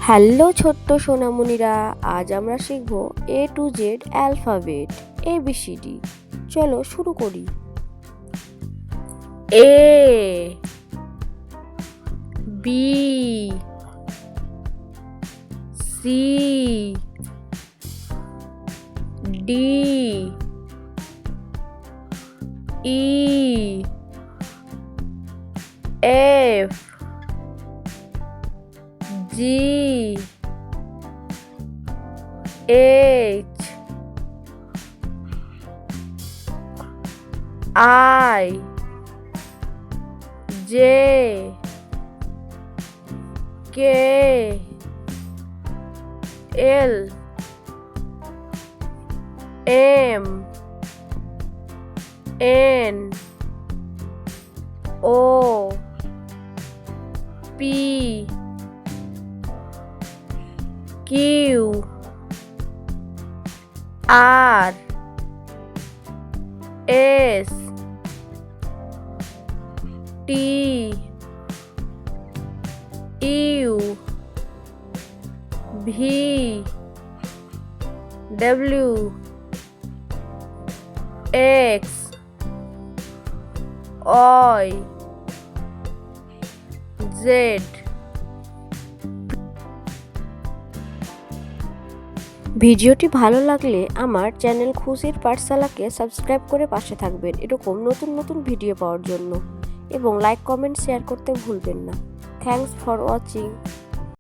Hello ছোট্ট সোনামণিরা, আজ আমরা শিখব A to Z alphabet ABCD। চলো শুরু করি। A B C D E F G H I J K L M N O P Q R S T U V W X Y Z। ভিডিওটি ভালো লাগলে আমার channel খুশির পাঠশালাকে subscribe করে পাশে থাকবেন এরকম নতুন নতুন ভিডিও পাওয়ার জন্য, এবং লাইক কমেন্ট শেয়ার করতে ভুলবেন না। Thanks for watching.